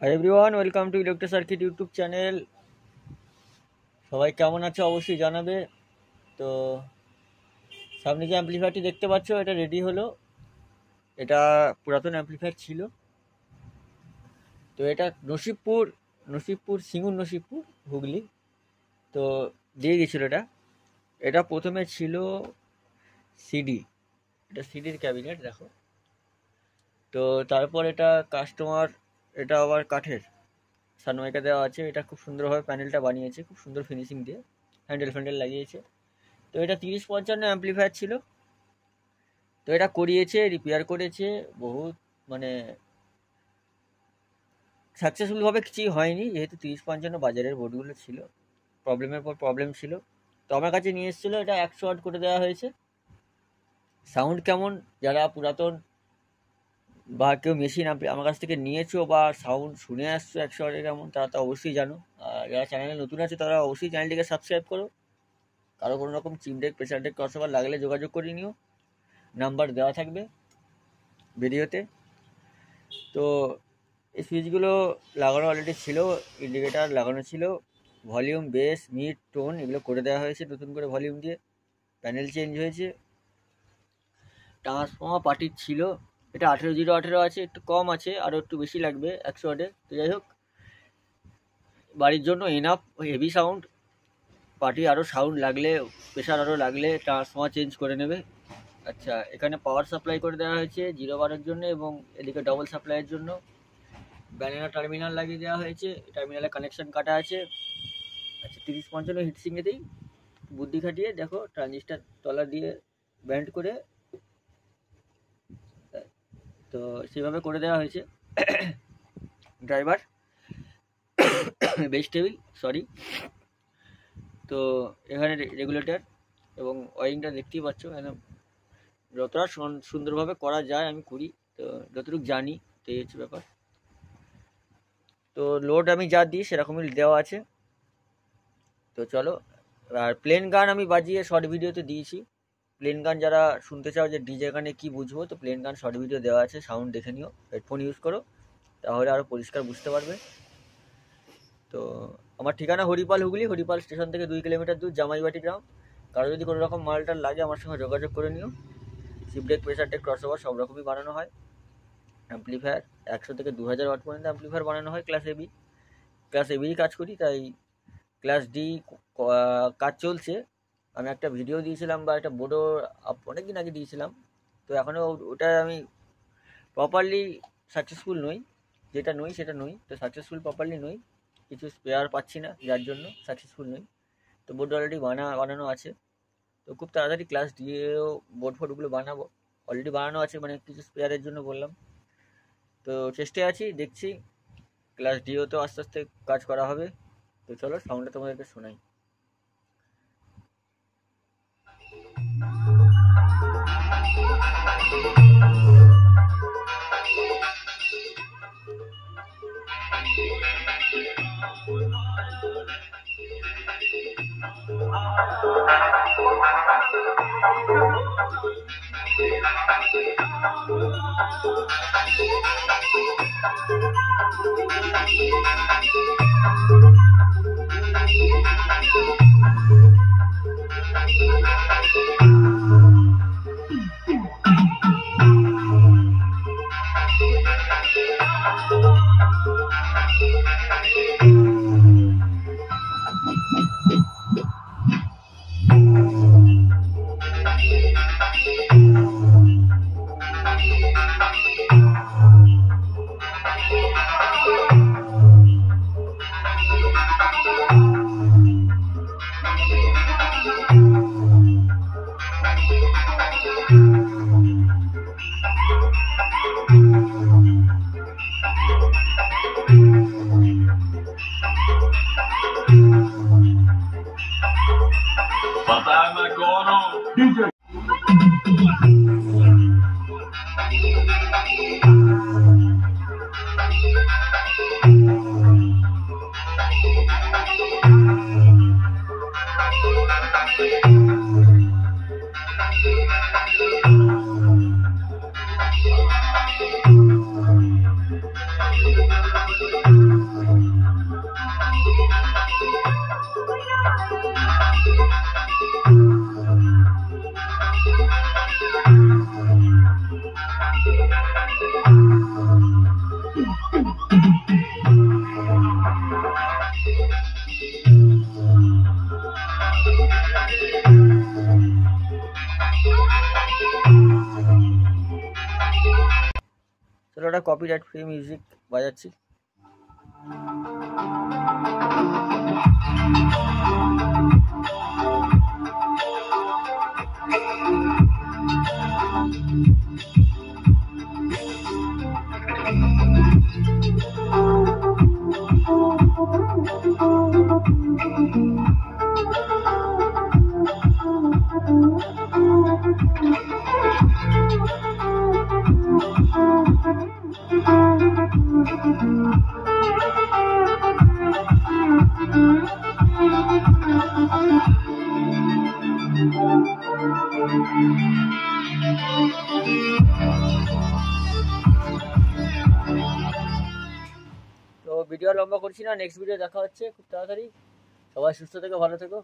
Hi everyone, welcome to electro circuit YouTube channel. সবাই কেমন আছো অবশ্যই জানাবে। তো সামনে যে অ্যাম্পলিফায়ারটি দেখতে পাচ্ছ, এটা রেডি হলো। এটা পুরাতন অ্যাম্পলিফায়ার ছিল। তো এটা নসিবপুর সিঙ্গুর নসিবপুর হুগলি তো দিয়ে গেছিলো। এটা প্রথমে ছিল সিডি, এটা সিডির ক্যাবিনেট দেখো। তো তারপর এটা কাস্টমার, এটা আবার কাঠের সানমাইকা দেওয়া আছে। এটা খুব সুন্দরভাবে প্যানেলটা বানিয়েছে, খুব সুন্দর ফিনিশিং দিয়ে হ্যান্ডেল লাগিয়েছে। তো এটা 30-55 অ্যাম্পলিফায়ার ছিল। তো এটা করিয়েছে, রিপেয়ার করেছে বহুত, মানে সাকসেসফুলভাবে কিছুই হয়নি, যেহেতু 30-55 বাজারের বোর্ডগুলো ছিল, প্রবলেমের পর প্রবলেম ছিল। তো আমার কাছে নিয়ে এসেছিলো, এটা 100 ওয়াট করে দেওয়া হয়েছে। সাউন্ড কেমন, যারা পুরাতন বা কেউ মেশিন আমার কাছ থেকে নিয়েছো বা সাউন্ড শুনে আসছো 100 ওয়াটের কেমন, তারা তো অবশ্যই জানো। আর যারা চ্যানেলে নতুন আছে তারা অবশ্যই চ্যানেলটিকে সাবস্ক্রাইব করো। কারো কোনো রকম চিমডেক, প্রেসার ডেক, ক্রসওভার লাগলে যোগাযোগ করে নিও, নাম্বার দেওয়া থাকবে ভিডিওতে। তো এই সুইচগুলো লাগানো অলরেডি ছিল, ইন্ডিকেটার লাগানো ছিল, ভলিউম, বেস, মিড, টোন এগুলো করে দেওয়া হয়েছে নতুন করে ভলিউম দিয়ে। প্যানেল চেঞ্জ হয়েছে। ট্রান্সফর্মার পার্টির ছিল, এটা 18018 আছে, একটু কম আছে, আরও একটু বেশি লাগবে 100 ওয়াটে। তো যাই হোক, বাড়ির জন্য এনাফ হেভি সাউন্ড। পার্টি আরও সাউন্ড লাগলে, প্রেশার আরও লাগলে ট্রান্সফর্মার চেঞ্জ করে নেবে। আচ্ছা, এখানে পাওয়ার সাপ্লাই করে দেওয়া হয়েছে 0 বারের জন্য, এবং এদিকে ডবল সাপ্লাইয়ের জন্য ব্যানানা টার্মিনাল লাগিয়ে দেওয়া হয়েছে। টার্মিনালে কানেকশন কাটা আছে। আচ্ছা, 30-55 হিটসিংয়েতেই বুদ্ধি খাটিয়ে দেখো, ট্রানজিস্টার তলা দিয়ে ব্যান্ড করে তো সেভাবে করে দেওয়া হয়েছে। Driver, base table, sorry. তো এখানে রেগুলেটর এবং ওয়ারিংটা দেখতেই পাচ্ছ। এখানে যতটা সুন্দরভাবে করা যায় আমি করি, তো যতটুকু জানি, তো এই হচ্ছে ব্যাপার। তো লোড আমি যা দিই সেরকমই দেওয়া আছে। তো চলো, আর প্লেন গান আমি বাজিয়ে শর্ট ভিডিওতে দিয়েছি। প্লেন গান যারা শুনতে চাও যে ডিজে গানে কী বুঝবো, তো প্লেন গান শর্ট ভিডিও দেওয়া আছে, সাউন্ড দেখে নিও, হেডফোন ইউজ করো, তাহলে আরও পরিষ্কার বুঝতে পারবে। তো আমার ঠিকানা হরিপাল, হুগলি। হরিপাল স্টেশন থেকে 2 কিলোমিটার দূর, জামাইবাটি গ্রাম। কারো যদি কোনো রকম মালটাল লাগে আমার সঙ্গে যোগাযোগ করে নিও। সিপডেক, প্রেসার ডেক, ক্রসওভার সব রকমই বানানো হয়। অ্যাম্পলিফায়ার 100 থেকে 2000 ওয়াট পর্যন্ত অ্যাম্পলিফায়ার বানানো হয়। ক্লাস এবিই কাজ করি, তাই ক্লাস ডি কাজ চলছে। আমি একটা ভিডিও দিয়েছিলাম বা একটা বোর্ডও অনেক দিন আগে দিয়েছিলাম। তো এখনও ওটা আমি প্রপারলি সাকসেসফুল নই, যেটা নই সেটা নই। তো সাকসেসফুল প্রপারলি নই, কিছু স্পেয়ার পাচ্ছি না, যার জন্য সাকসেসফুল নই। তো বোর্ড অলরেডি বানানো আছে। তো খুব তাড়াতাড়ি ক্লাস ডিএও বোর্ডগুলো বানাবো। অলরেডি বানানো আছে, মানে কিছু স্পেয়ারের জন্য বললাম। তো চেষ্টায় আছি, দেখছি ক্লাস ডিও তো আস্তে আস্তে কাজ করা হবে। তো চলো সাউন্ডটা তোমাদেরকে শোনাই। DJ. চলো একটা কপিরাইট ফ্রি মিউজিক বাজাচ্ছি। তো ভিডিও লম্বা করছি না, নেক্সট ভিডিও দেখা হচ্ছে খুব তাড়াতাড়ি। সবাই সুস্থ থেকো, ভালো থেকো।